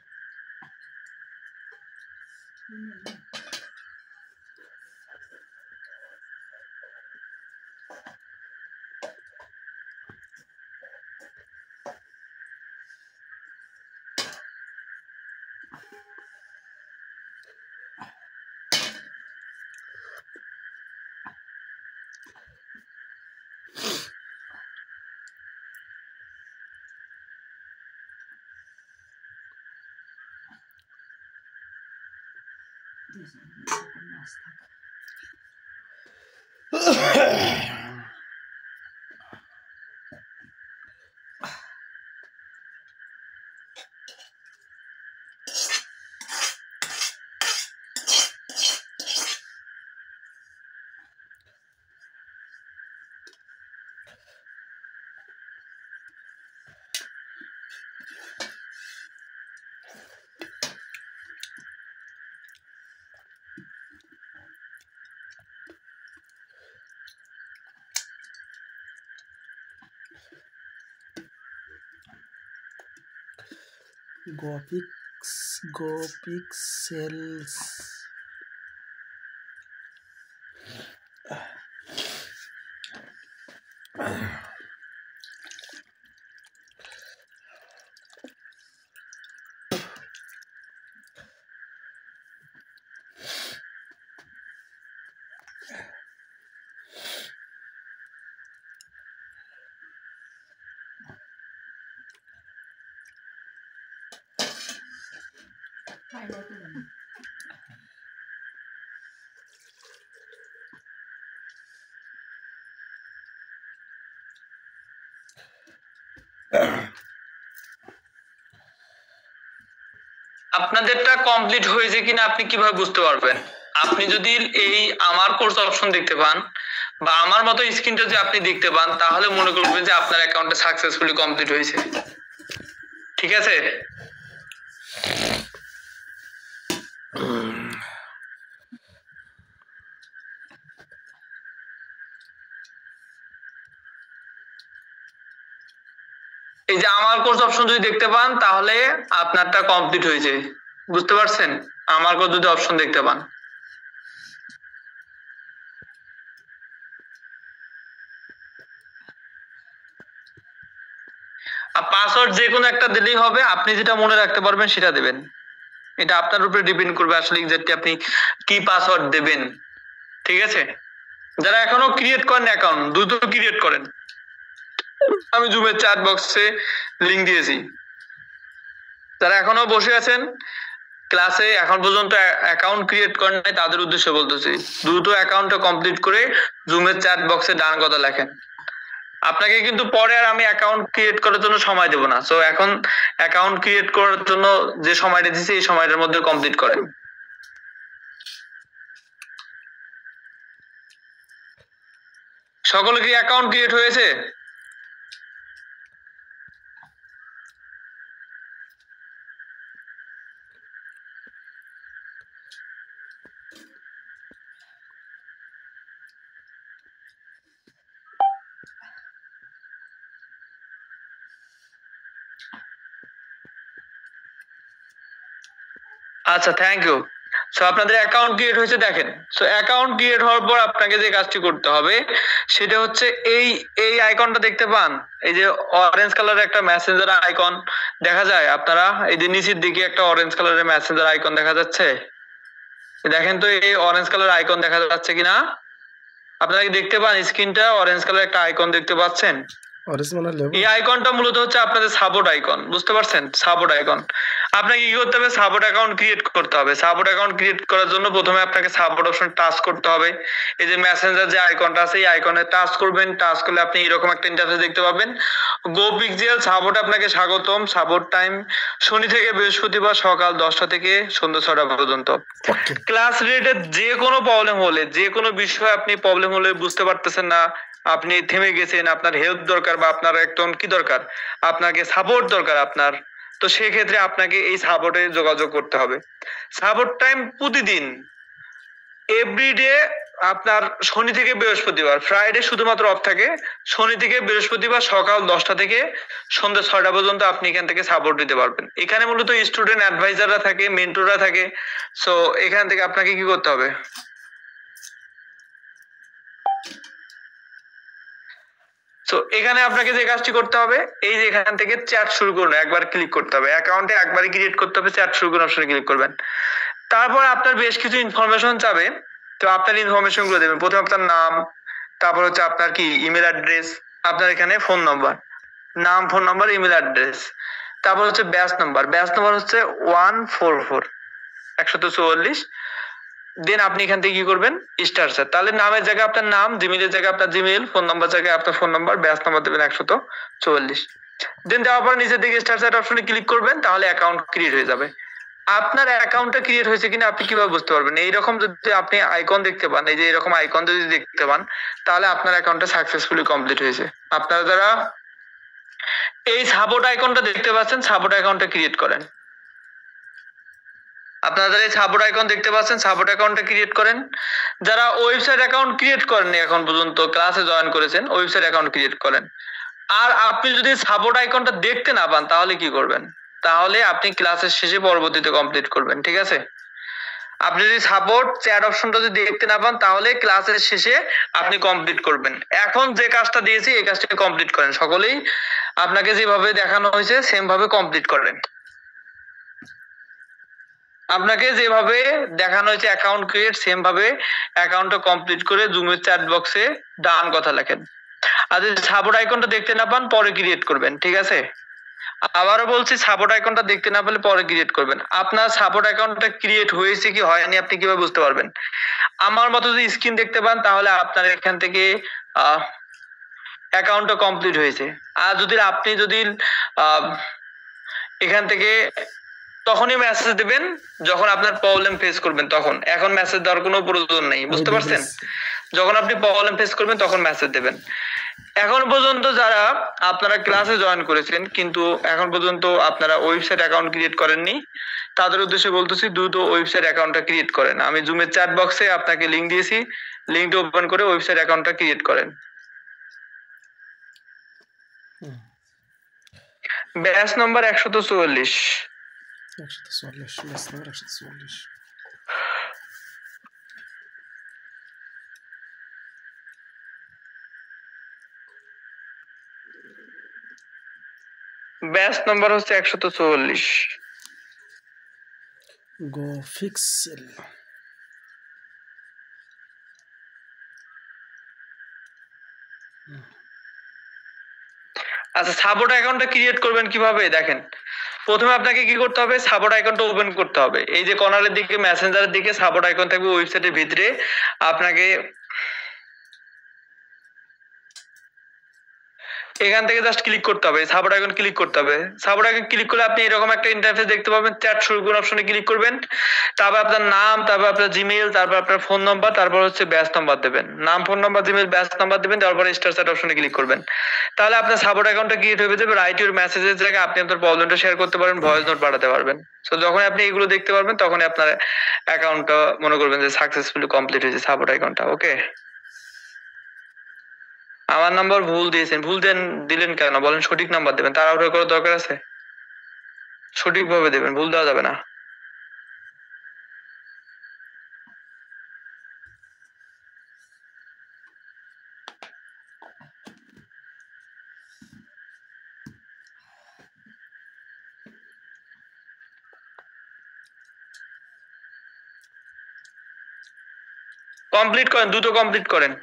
গোপিক্সেলস আপনাদেরটা কমপ্লিট হয়েছে কিনা আপনি কিভাবে বুঝতে পারবেন? আপনি যদি এই আমার কোর্স অপশন দেখতে পান বা আমার মতো স্ক্রিনটা যদি আপনি দেখতে পান, তাহলে মনে করবেন যে আপনার অ্যাকাউন্টে সাকসেসফুলি কমপ্লিট হয়েছে, ঠিক আছে। এই যে আমার কোর্স অপশন যদি দেখতে পান, তাহলে আপনারটা কমপ্লিট হয়েছে, বুঝতে পারছেন? আমার কোর্স যদি অপশন দেখতে পান, আর পাসওয়ার্ড যে কোনো একটা দিলেই হবে, আপনি যেটা মনে রাখতে পারবেন সেটা দেবেন। এটা আপনার উপরে ডিপেন্ড করবে আসলে এক্স্যাক্টলি আপনি কি পাসওয়ার্ড দেবেন, ঠিক আছে। যারা এখনো ক্রিয়েট করেন অ্যাকাউন্ট, দ্রুত ক্রিয়েট করেন। আমি জুমের চ্যাট বক্সে লিংক দিয়েছি, যারা এখনো বসে আছেন ক্লাসে এখন পর্যন্ত অ্যাকাউন্ট ক্রিয়েট করেন নাই, তাদের উদ্দেশ্যে বলতেছি দ্রুত অ্যাকাউন্টটা কমপ্লিট করে জুমের চ্যাট বক্সে ডান কথা লেখেন। আপনাকে কিন্তু পরে আর আমি অ্যাকাউন্ট ক্রিয়েট করার জন্য সময় দেব না, সো এখন অ্যাকাউন্ট ক্রিয়েট করার জন্য যে সময়টা দিয়েছি এই সময়টার মধ্যে কমপ্লিট করেন। সকলে কি অ্যাকাউন্ট ক্রিয়েট হয়েছে? আচ্ছা, থ্যাংক ইউ। সো আপনাদের অ্যাকাউন্ট ক্রিয়েট হয়েছে দেখেন। সো অ্যাকাউন্ট ক্রিয়েট হওয়ার পর আপনাকে যে কাজটি করতে হবে সেটা হচ্ছে এই এই আইকনটা দেখতে পান, এই যে অরেঞ্জ কালারের একটা মেসেঞ্জার আইকন দেখা যায়, আপনারা এই যে নিচের দিকে একটা অরেঞ্জ কালারের মেসেঞ্জার আইকন দেখা যাচ্ছে, দেখেন তো এই অরেঞ্জ কালার আইকন দেখা যাচ্ছে কিনা? আপনারা কি দেখতে পান স্ক্রিনটা অরেঞ্জ কালার একটা আইকন দেখতে পাচ্ছেন? এই আইকনটা মূলত হচ্ছে আপনাদের সাপোর্ট আইকন, বুঝতে পারছেন? Support icon. আপনাকে কি করতে হবে? সাপোর্ট অ্যাকাউন্ট ক্রিয়েট করতে হবে। সাপোর্ট অ্যাকাউন্ট ক্রিয়েট করার জন্য প্রথমে আপনাকে সাপোর্ট অপশন টাচ করতে হবে। এই যে মেসেঞ্জার যে আইকনটা আছে এই আইকনে টাচ করবেন। টাচ করলে আপনি এরকম একটা ইন্টারফেস দেখতে পাবেন। গো পিক্সেল সাপোর্ট আপনাকে স্বাগতম। সাপোর্ট টাইম শনি থেকে বৃহস্পতিবার সকাল 10টা থেকে সন্ধ্যা 6টা পর্যন্ত। ক্লাস রিলেটেড যে কোনো প্রবলেম হলে, যে কোনো বিষয়ে আপনি প্রবলেম হলে বুঝতে পারতেছেন না, আপনি থেমে গেছেন, আপনার হেল্প দরকার বা আপনার একদম কি দরকার, আপনাকে সাপোর্ট দরকার আপনার, তো সেই ক্ষেত্রে আপনাকে এই সাপোর্টে যোগাযোগ করতে হবে। সাপোর্ট টাইম প্রতিদিন এভরিডে আপনার শনি থেকে বৃহস্পতিবার, ফ্রাইডে শুধুমাত্র অফ থাকে। শনি থেকে বৃহস্পতিবার সকাল 10টা থেকে সন্ধ্যা 6টা পর্যন্ত আপনি এখান থেকে সাপোর্ট দিতে পারবেন। এখানে মূলত স্টুডেন্ট অ্যাডভাইজাররা থাকে, মেন্টররা থাকে। সো এখান থেকে আপনাকে কি করতে হবে? তো এখানে আপনাকে যে কাজটি করতে হবে, এই যে এখান থেকে চ্যাট শুরু করুন, একবার ক্লিক করতে হবে। অ্যাকাউন্টে একবারই ক্রিয়েট করতে হবে, চ্যাট শুরু করুন অপশনে ক্লিক করবেন। তারপর আপনার বেশ কিছু ইনফরমেশন চাবে, তো আপনার ইনফরমেশন গুলো দেবেন। প্রথমে আপনার নাম, তারপর হচ্ছে আপনার কি ইমেল অ্যাড্রেস, আপনার এখানে ফোন নাম্বার, নাম, ফোন নাম্বার, ইমেল অ্যাড্রেস, তারপর হচ্ছে ব্যাচ নাম্বার। ব্যাচ নাম্বার হচ্ছে 144 144। দেন আপনি এখান থেকে কি করবেন? Star sir. তাহলে নামের জায়গায় আপনার নাম, জিমেলের জায়গায় আপনার জিমেল, ফোন নাম্বার জায়গায় আপনার ফোন নাম্বার, ব্যাচ নাম্বার দেবেন 144। দেন দেওয়ার পর নিচের দিকে স্টার স্যার অপশনে ক্লিক করবেন, তাহলে অ্যাকাউন্ট ক্রিয়েট হয়ে যাবে। আপনার অ্যাকাউন্টটা ক্রিয়েট হয়েছে কিনা আপনি কিভাবে বুঝতে পারবেন? এইরকম যদি আপনি আইকন দেখতে পান, এই যে এরকম আইকন যদি দেখতে পান, তাহলে আপনার অ্যাকাউন্টটা সাকসেসফুলি কমপ্লিট হয়েছে। আপনারা যারা এই সাপোর্ট আইকনটা দেখতে পাচ্ছেন, সাপোর্ট অ্যাকাউন্টটা ক্রিয়েট করেন। আপনারা যারা এই সাপোর্ট আইকন দেখতে পাচ্ছেন, সাপোর্ট অ্যাকাউন্টটা ক্রিয়েট করেন। যারা ওয়েবসাইট অ্যাকাউন্ট ক্রিয়েট করেননি এখন পর্যন্ত, ক্লাসে জয়েন করেছেন, ওয়েবসাইট অ্যাকাউন্ট ক্রিয়েট করেন। আর আপনি যদি সাপোর্ট আইকনটা দেখতে না পান তাহলে কি করবেন? তাহলে আপনি ক্লাসের শেষে পরবর্তীতে কমপ্লিট করবেন, ঠিক আছে? আপনি যদি সাপোর্ট চ্যাট অপশনটা যদি দেখতে না পান তাহলে ক্লাসের শেষে আপনি কমপ্লিট করবেন। এখন যে কাজটা দিয়েছি এই কাজটা কমপ্লিট করেন। সকলেই আপনাকে যেভাবে দেখানো হয়েছে সেম ভাবে কমপ্লিট করেন। আপনাকে যেভাবে দেখানো হয়েছে অ্যাকাউন্ট ক্রিয়েট, সেম ভাবে অ্যাকাউন্টটা কমপ্লিট করে জুমের চ্যাট বক্সে ডান কথা লেখেন। আর যদি সাপোর্ট আইকনটা দেখতে না পান পরে ক্রিয়েট করবেন, ঠিক আছে? আবারও বলছি, সাপোর্ট আইকনটা দেখতে না পেলে পরে ক্রিয়েট করবেন। আপনার সাপোর্ট অ্যাকাউন্টটা ক্রিয়েট হয়েছে কি হয়নি আপনি কিভাবে বুঝতে পারবেন? আমার মতো যদি স্ক্রিন দেখতে পান তাহলে আপনার এখান থেকে অ্যাকাউন্টটা কমপ্লিট হয়েছে। আর যদি আপনি যদি এখান থেকে তখনই মেসেজ দিবেন যখন আপনার প্রবলেম ফেস করবেন, তখন। এখন মেসেজ দেওয়ার কোনো প্রয়োজন নেই, বুঝতে পারছেন? যখন আপনি প্রবলেম ফেস করবেন তখন মেসেজ দেবেন। এখন পর্যন্ত যারা আপনারা ক্লাসে জয়েন করেছেন কিন্তু এখন পর্যন্ত আপনারা ওয়েবসাইট অ্যাকাউন্ট ক্রিয়েট করেননি, তাদের উদ্দেশ্যে বলতেছি দ্রুত ওয়েবসাইট অ্যাকাউন্টটা ক্রিয়েট করেন। আমি জুমের চ্যাট বক্সে আপনাকে লিংক দিয়েছি, লিংকটা ওপেন করে ওয়েবসাইট অ্যাকাউন্টটা ক্রিয়েট করেন। Batch number 144। ব্যাচ নাম্বার হচ্ছে 144। গো পিক্সেল। আচ্ছা, সাপোর্ট অ্যাকাউন্টটা ক্রিয়েট করবেন কিভাবে দেখেন। প্রথমে আপনাকে কি করতে হবে? সাপোর্ট আইকনটা ওপেন করতে হবে। এই যে কর্নারের দিকে মেসেঞ্জারের দিকে সাপোর্ট আইকন থাকবে, ওয়েবসাইটের ভিতরে আপনাকে এখান থেকে জাস্ট ক্লিক করতে হবে, সাপোর্ট আইকন ক্লিক করতে হবে। সাপোর্ট আইকন ক্লিক করলে আপনি এরকম একটা ইন্টারফেস দেখতে পাবেন। চ্যাট শুরু করুন অপশনে ক্লিক করবেন, তারপর আপনার নাম, তারপর আপনার জিমেইল, তারপর আপনার ফোন নাম্বার, তারপর হচ্ছে ব্যাচ নাম্বার দেবেন। নাম, phone number, Gmail, batch number দেবেন, তারপর স্টার চ্যাট অপশনে ক্লিক করবেন। তাহলে আপনার সাপোর্ট অ্যাকাউন্টটা ক্রিয়েট হয়ে যাবে। রাইট ইউর মেসেজের জায়গায় আপনি আপনার প্রবলেমটা শেয়ার করতে পারেন, ভয়েস নোট পাঠাতে পারবেন। সো যখন আপনি এগুলো দেখতে পারবেন তখনই আপনার অ্যাকাউন্টটা মনে করবেন যে সাকসেসফুলি কমপ্লিট হয়েছে, সাপোর্ট অ্যাকাউন্টটা। ওকে, আমার নাম্বার ভুল দিয়েছেন, দিলেন কেন বলেন? সঠিক নাম্বার দেবেন, তাড়াহুড়ো করার দরকার আছে? সঠিকভাবে দেবেন, ভুল দেওয়া যাবে না। কমপ্লিট করেন, দ্রুত কমপ্লিট করেন।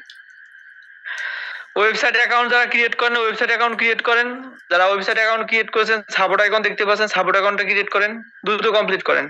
ওয়েবসাইট অ্যাকাউন্ট যারা ক্রিয়েট করেন, ওয়েবসাইট অ্যাকাউন্ট ক্রিয়েট করেন। যারা ওয়েবসাইট অ্যাকাউন্ট ক্রিয়েট করেছেন, সাপোর্ট আইকন দেখতে পাচ্ছেন, সাপোর্ট অ্যাকাউন্টটা ক্রিয়েট করেন, দ্রুত কমপ্লিট করেন।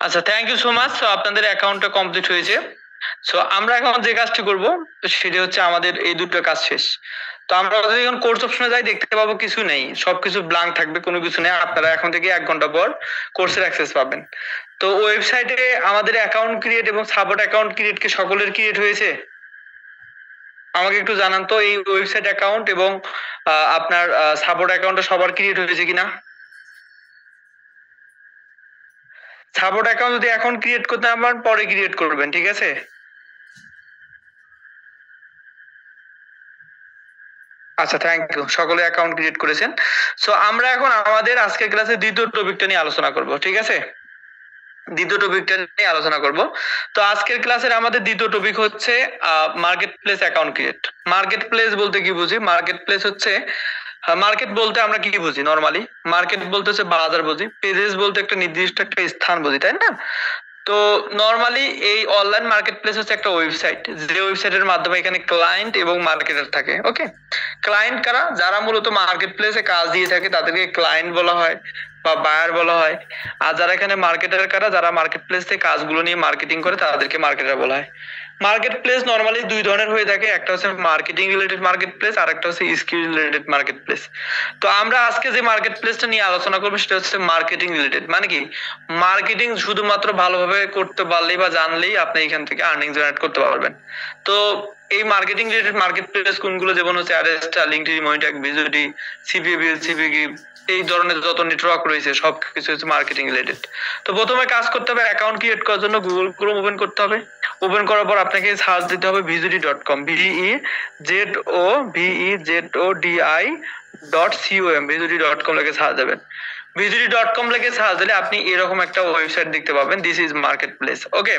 আচ্ছা, thank you so much. So আপনাদের অ্যাকাউন্টটা কমপ্লিট হয়েছে। সো আমরা এখন যে কাজটি করব সেটা হচ্ছে আমাদের এই দুটো কাজ শেষ। তো আমরা যদি এখন কোর্স অপশনে যাই দেখতে পাবো কিছু নেই, সবকিছু ব্ল্যাঙ্ক থাকবে, কোনো কিছু নেই। আপনারা এখন থেকে 1 ঘন্টা পর কোর্সের অ্যাক্সেস পাবেন। তো ওয়েবসাইটে আমাদের অ্যাকাউন্ট ক্রিয়েট এবং সাপোর্ট অ্যাকাউন্ট ক্রিয়েট কি সকলের ক্রিয়েট হয়েছে? আমাকে একটু জানান তো, এই ওয়েবসাইট অ্যাকাউন্ট এবং আপনার সাপোর্ট অ্যাকাউন্টটা সবার ক্রিয়েট হয়েছে কিনা? সাপোর্ট অ্যাকাউন্ট যদি এখন ক্রিয়েট করতে না পারেন পরে ক্রিয়েট করবেন, ঠিক আছে? আচ্ছা, থ্যাংক ইউ, সকলে অ্যাকাউন্ট ক্রিয়েট করেছেন। সো আমরা এখন আমাদের আজকের ক্লাসে দ্বিতীয় টপিকটা নিয়ে আলোচনা করব, ঠিক আছে? দ্বিতীয় টপিকটা নিয়ে আলোচনা করব। তো আজকের ক্লাসের আমাদের দ্বিতীয় টপিক হচ্ছে market place account create. Market place বলতে কি বুঝি? মার্কেট প্লেস হচ্ছে, মার্কেট বলতে আমরা কি বুঝি নরমালি? মার্কেট বলতে হচ্ছে বাজার বুঝি, পেজেস বলতে একটা নির্দিষ্ট একটা স্থান বুঝি, তাই না? তো নরমালি এই অনলাইন মার্কেট প্লেস হচ্ছে একটা ওয়েবসাইট, যে ওয়েবসাইটের মাধ্যমে এখানে ক্লায়েন্ট এবং মার্কেটার থাকে। ওকে, ক্লায়েন্ট কারা? যারা মূলত মার্কেট প্লেসে কাজ দিয়ে থাকে তাদেরকে ক্লায়েন্ট বলা হয় বা বায়ার বলা হয়। আর যারা এখানে মার্কেটার কারা? যারা মার্কেট প্লেস থেকে কাজগুলো নিয়ে মার্কেটিং করে তাদেরকে মার্কেটার বলা হয়। মার্কেট প্লেস নরমালি 2 ধরনের হয়ে থাকে, একটা হচ্ছে মার্কেটিং রিলেটেড মার্কেট প্লেস আর একটা হচ্ছে স্কিল রিলেটেড মার্কেট প্লেস। তো আমরা আজকে যে মার্কেট প্লেসটা নিয়ে আলোচনা করবো সেটা হচ্ছে মার্কেটিং রিলেটেড। মানে কি, মার্কেটিং শুধুমাত্র ভালোভাবে করতে পারলেই বা জানলেই আপনি এখান থেকে আর্নিং জেনারেট করতে পারবেন। তো এই মার্কেটিং রিলেটেড মার্কেট প্লেস কোনগুলো? যেমন হচ্ছে অ্যাডেস্টা, লিঙ্কডইন, মনিট্যাগ, ভিজিডি, সিপিএবিএল, সিপিগি, এই ধরনের যত নেটওয়ার্ক রয়েছে সবকিছু হচ্ছে মার্কেটিং রিলেটেড। তো প্রথমে কাজ করতে হবে, অ্যাকাউন্ট ক্রিয়েট করার জন্য গুগল ক্রোম ওপেন করতে হবে। ওপেন করার পর আপনাকে সার্চ দিতে হবে ভিজিডি.com, VEZODI.com, ভিজিডি.com লিখে সার্চ দেবেন। ভিজিডি.কম লিখে সার্চ দিলে আপনি এরকম একটা ওয়েবসাইট দেখতে পাবেন, দিস ইজ মার্কেট প্লেস। ওকে,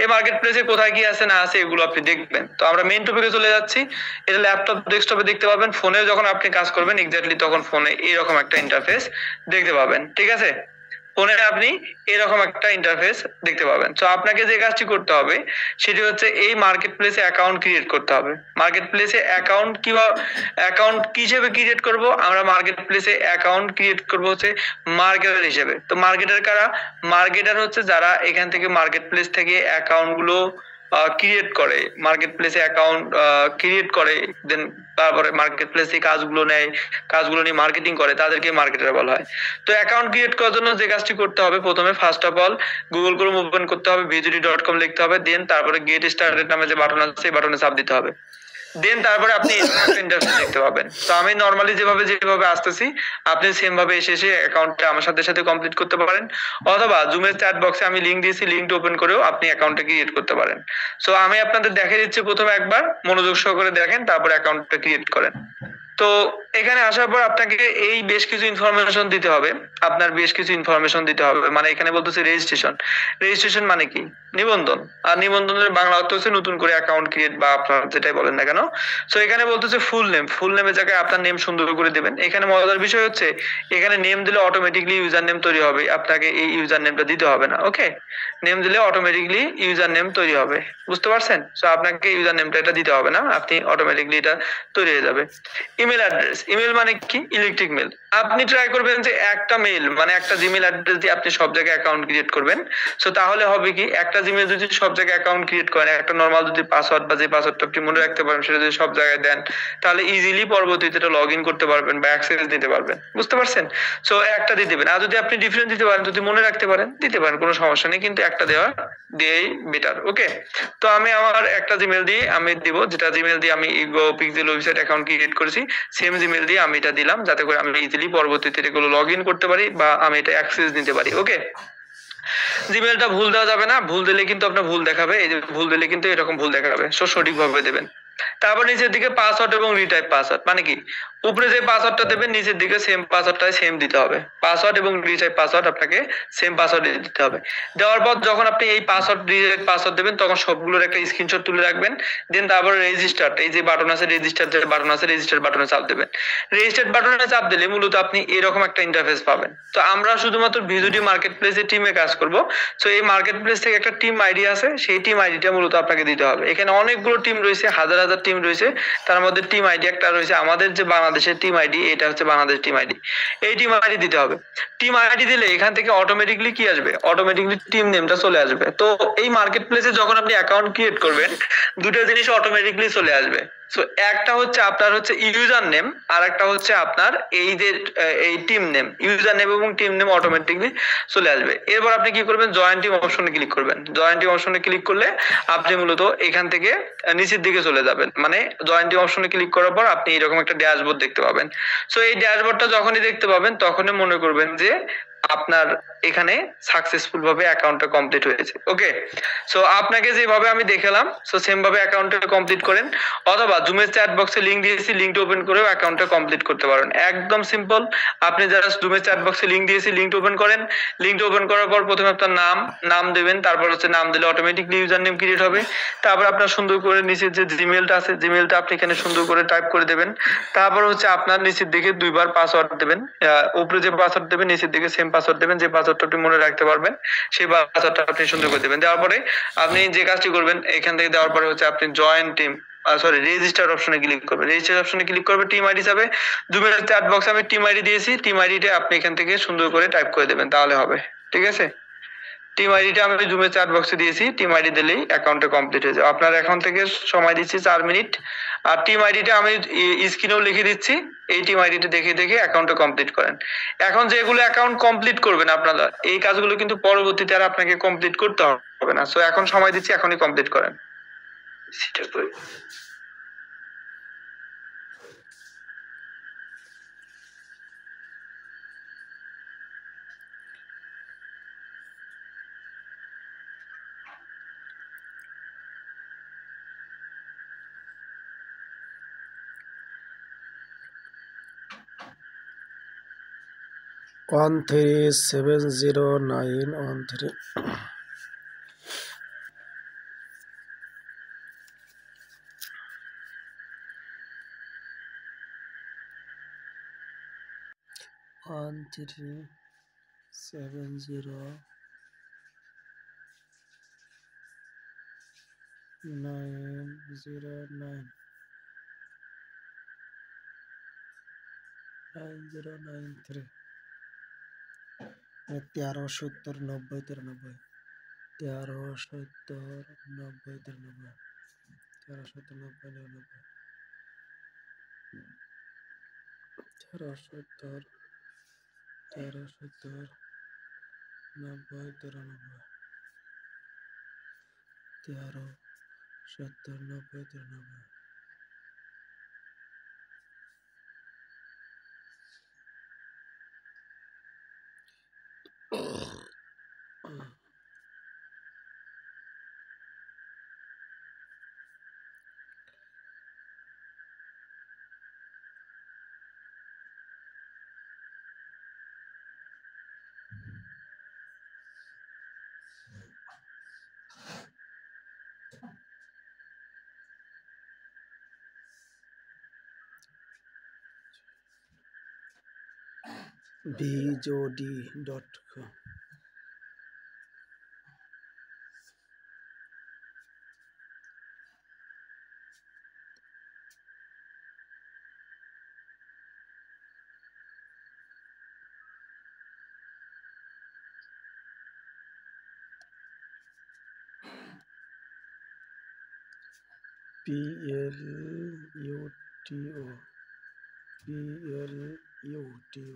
এই মার্কেট প্লেসে কোথায় কি আছে না আছে এগুলো আপনি দেখবেন। তো আমরা মেইন টপিকে চলে যাচ্ছি। এটা ল্যাপটপ ডেস্কটপে দেখতে পাবেন, ফোনে যখন আপনি কাজ করবেন এক্স্যাক্টলি তখন ফোনে এরকম একটা ইন্টারফেস দেখতে পাবেন, ঠিক আছে? ফোনে আপনি এরকম একটা ইন্টারফেস দেখতে পাবেন। তো আপনাকে যে কাজটি করতে হবে সেটি হচ্ছে এই মার্কেট প্লেসে অ্যাকাউন্ট ক্রিয়েট করতে হবে। মার্কেট প্লেসে অ্যাকাউন্ট অ্যাকাউন্ট কি হিসেবে ক্রিয়েট করব? আমরা মার্কেট প্লেসে অ্যাকাউন্ট ক্রিয়েট করব হচ্ছে মার্কেটার হিসেবে। তো মার্কেটার কারা? মার্কেটার হচ্ছে যারা এখান থেকে মার্কেট প্লেস থেকে অ্যাকাউন্ট গুলো ক্রিয়েট করে, মার্কেট প্লেসে অ্যাকাউন্ট ক্রিয়েট করে, দেন তারপরে মার্কেট প্লেসে কাজগুলো নেয়, কাজগুলো নিয়ে মার্কেটিং করে, তাদেরকে মার্কেটার বলা হয়। তো অ্যাকাউন্ট ক্রিয়েট করার জন্য যে কাজটি করতে হবে, প্রথমে first of all Google Chrome open করতে হবে, ভিজিডি.কম লিখতে হবে, দেন তারপরে গেট স্টার্টেড নামে যে বাটন আছে সেই বাটনে চাপ দিতে হবে। দেন তারপরে আপনি ইন্টারফেস দেখতে পাবেন। তো আমি নরমালি যেভাবে আসতেছি আপনি সেম ভাবে এসে অ্যাকাউন্টটা আমার সাথে কমপ্লিট করতে পারেন, অথবা জুমের চ্যাট বক্সে আমি লিংক দিয়েছি, লিংকটা ওপেন করেও আপনি অ্যাকাউন্টটা ক্রিয়েট করতে পারেন। সো আমি আপনাদের দেখিয়ে দিচ্ছি, প্রথমে একবার মনোযোগ সহকারে দেখেন, তারপর অ্যাকাউন্টটা ক্রিয়েট করেন। তো এখানে আসার পর আপনাকে এই বেশ কিছু ইনফরমেশন দিতে হবে, আপনার বেশ কিছু ইনফরমেশন দিতে হবে। মানে এখানে বলতেছে রেজিস্ট্রেশন। রেজিস্ট্রেশন মানে কি? নিবন্ধন। আর নিবন্ধনের বাংলা অর্থ হচ্ছে নতুন করে অ্যাকাউন্ট ক্রিয়েট, বা আপনার যেটাই বলেন না কেন। সো এখানে বলতেছে ফুল নেম। ফুল নেমের জায়গায় আপনার নেম সুন্দর করে দিবেন। এখানে মজাদার বিষয় হচ্ছে এখানে নেম দিলে অটোমেটিকলি ইউজার নেম তৈরি হবে, আপনাকে এই ইউজার নেমটা দিতে হবে না। ওকে, নেম দিলে অটোমেটিকলি ইউজার নেম তৈরি হবে, বুঝতে পারছেন? সো আপনাকে ইউজার নেমটা এটা দিতে হবে না, আপনি অটোমেটিকলি এটা তৈরি হয়ে যাবে। Email address. ইমেল মানে কি? Electric mail. আপনি ট্রাই করবেন যে একটা মেল মানে একটা জিমেল অ্যাড্রেস দিয়ে আপনি সব জায়গায় অ্যাকাউন্ট ক্রিয়েট করবেন। সো তাহলে হবে কি, একটা জিমেল যদি সব জায়গায় অ্যাকাউন্ট ক্রিয়েট করেন, একটা নরমাল যদি পাসওয়ার্ড বা যে পাসওয়ার্ডটা আপনি মনে রাখতে পারেন সেটা যদি সব জায়গায় দেন, তাহলে ইজিলি পরবর্তীতে এটা লগ ইন করতে পারবেন বা অ্যাক্সেস দিতে পারবেন, বুঝতে পারছেন? সো একটা দিয়ে দিবেন। আর যদি আপনি ডিফারেন্ট দিতে পারেন, যদি মনে রাখতে পারেন দিতে পারেন, কোনো সমস্যা নেই, কিন্তু একটা দিয়েই বেটার। ওকে, তো আমি আমার একটা জিমেল দিয়ে আমি দিব, যেটা জিমেল দিয়ে আমি ego pixel website account create করেছি, সেম জিমেল দিয়ে আমি এটা দিলাম, যাতে করে আমি ইজিলি পরবর্তীতে এগুলো লগ ইন করতে পারি বা আমি এটা অ্যাক্সেস নিতে পারি। ওকে, জিমেলটা ভুল দেওয়া যাবে না, ভুল দিলে কিন্তু আপনার ভুল দেখাবে, এই যে ভুল দিলে কিন্তু এরকম ভুল দেখাবে। সো সঠিকভাবে দেবেন। তারপর নিচের দিকে পাসওয়ার্ড এবং রিটাইপ পাসওয়ার্ড মানে কি? উপরে যে পাসওয়ার্ডটা দেবেন নিচের দিকে সেম পাসওয়ার্ডটাই সেম দিতে হবে। পাসওয়ার্ড এবং রিটাইপ পাসওয়ার্ড আপনাকে সেম পাসওয়ার্ড দিতে হবে। দেওয়ার পর যখন আপনি এই পাসওয়ার্ড রিটাইপ পাসওয়ার্ড দেবেন তখন সবগুলোর একটা স্ক্রিনশট তুলে রাখবেন। দেন তারপর রেজিস্টার, এই যে বাটন আছে রেজিস্টার, যে বাটন আছে রেজিস্টার বাটনে চাপ দেবেন। রেজিস্টার বাটনে চাপ দিলে মূলত আপনি এরকম একটা ইন্টারফেস পাবেন। তো আমরা শুধুমাত্র ভিজিডি মার্কেট প্লেসে টিমে কাজ করব। সো এই মার্কেট প্লেস থেকে একটা টিম আইডি আছে, সেই টিম আইডিটা মূলত আপনাকে দিতে হবে। এখানে অনেকগুলো টিম রয়েছে, হাজার হাজার টিম রয়েছে, তার মধ্যে টিম আইডি একটা রয়েছে আমাদের যে বাংলাদেশের টিম আইডি, এটা হচ্ছে বাংলাদেশ টিম আইডি। এই টিম আইডি দিতে হবে। টিম আইডি দিলে এখান থেকে অটোমেটিকলি কি আসবে? অটোমেটিকলি টিম নেমটা চলে আসবে। তো এই মার্কেট প্লেসে যখন আপনি অ্যাকাউন্ট ক্রিয়েট করবেন দুটো জিনিস অটোমেটিকলি চলে আসবে। সো একটা হচ্ছে আপনার হচ্ছে ইউজার নেম, আর একটা হচ্ছে আপনার এই যে এই টিম নেম। ইউজার নেম এবং টিম নেম অটোমেটিকলি চলে আসবে। এরপর আপনি কি করবেন? জয়েন টিম অপশনে ক্লিক করবেন। জয়েন টিম অপশনে ক্লিক করলে আপনি মূলত এখান থেকে নিচের দিকে চলে যাবেন। মানে জয়েন টিম অপশনে ক্লিক করার পর আপনি এরকম একটা ড্যাশবোর্ড দেখতে পাবেন। সো এই ড্যাশবোর্ডটা যখনই দেখতে পাবেন তখনই মনে করবেন যে আপনার এখানে সাকসেসফুল ভাবে অ্যাকাউন্টটা কমপ্লিট হয়েছে। ওকে, সো আপনাকে যেভাবে আমি দেখালাম সো সেম ভাবে অ্যাকাউন্টটা কমপ্লিট করেন, অথবা জুমের চ্যাট বক্সে লিংক দিয়েছি, লিংকটা ওপেন করেও অ্যাকাউন্টটা কমপ্লিট করতে পারেন। একদম সিম্পল। আপনি জাস্ট জুমের চ্যাট বক্সে লিংক দিয়েছি, লিংকটা ওপেন করেন। লিংকটা ওপেন করার পর প্রথমে আপনার নাম দেবেন, তারপর হচ্ছে নাম দিলে অটোমেটিকলি ইউজার নেম ক্রিয়েট হবে। তারপর আপনার সুন্দর করে নিচের যে জিমেলটা আছে জিমেলটা আপনি এখানে সুন্দর করে টাইপ করে দেবেন। তারপর হচ্ছে আপনার নিচের দিকে দুইবার পাসওয়ার্ড দেবেন। উপরে যে পাসওয়ার্ড দেবেন নিচের দিকে সেম পাসওয়ার্ড দেবেন, যে পাসওয়ার্ডটা আপনি মনে রাখতে পারবেন সেই পাসওয়ার্ডটা আপনি সুন্দর করে দেবেন। দেওয়ার পরে আপনি যে কাজটি করবেন এখান থেকে দেওয়ার পরে হচ্ছে আপনি জয়েন টিম সরি রেজিস্টার অপশনে ক্লিক করবেন। রেজিস্টার অপশনে ক্লিক করবে, টিম আইডি যাবে। জুমের চ্যাট বক্সে আমি টিম আইডি দিয়েছি, টিম আইডিটা আপনি এখান থেকে সুন্দর করে টাইপ করে দেবেন, তাহলে হবে। ঠিক আছে, টিম আইডিটা আমি জুমের চ্যাট বক্সে দিয়েছি, টিম আইডি দিলেই অ্যাকাউন্টটা কমপ্লিট হয়ে যাবে। আপনার এখন থেকে সময় দিচ্ছি 4 মিনিট। আর টিম আইডিটা আমি স্ক্রিনেও লিখে দিচ্ছি, এই টিম আইডিটা দেখে দেখে অ্যাকাউন্টটা কমপ্লিট করেন। এখন যেগুলো অ্যাকাউন্ট কমপ্লিট করবেন আপনারা, এই কাজগুলো কিন্তু পরবর্তীতে আর আপনাকে কমপ্লিট করতে হবে না। সো এখন সময় দিচ্ছি, এখনই কমপ্লিট করেন। সেটা করি। 13709113. 13709093. 13709093. 13709093. 13709093. bjod.com. PLUTO.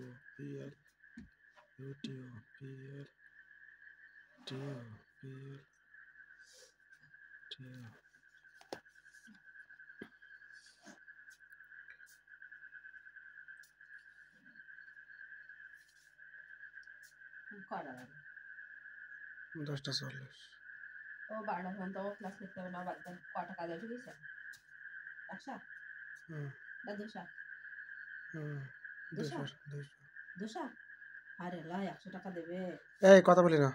কয়টা বাজে? 10:40. ও 12টা পর্যন্ত আমার ক্লাস করতে হবে না, বাদ দেন। কয়টা কাজে উঠে গেছে? 100 হুম না 200? হুম 200. 200? আরে আল্লাহ, 100 টাকা দেবে? এই কথা বলি না,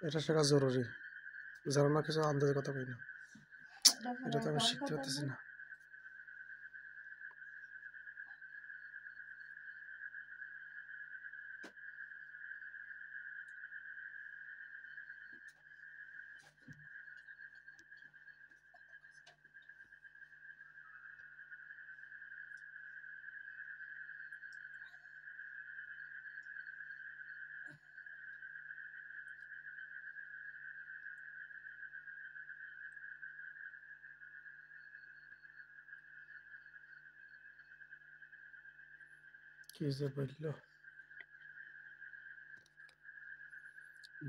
এটা শেখা জরুরি। জানো না কিছু আন্দাজে কথা বলি না, এটা তো আমি শিখতে পারতেছি না। কি যে বলল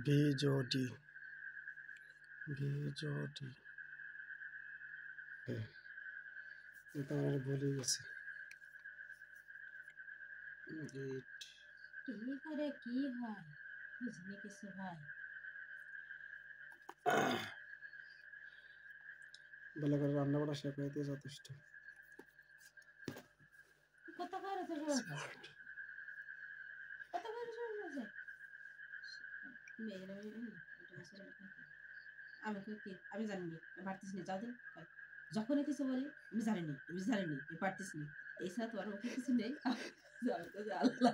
বিজোডি এটা আমার ভুলে গেছে। কি করে কি হয় বুঝলি কিছু ভাই? ভালো করে রান্না বান্না শেখাইতে যথেষ্ট। কত করে তো কত করে শুনছে মেয়েরা আমি কি আমি জানি না, পারতিস না, যাও দিন। যখনই কিছু বলি আমি জানি না, আমি পারতিস না, এছাড়া তো আর ওকে কিছু নেই। আল্লাহ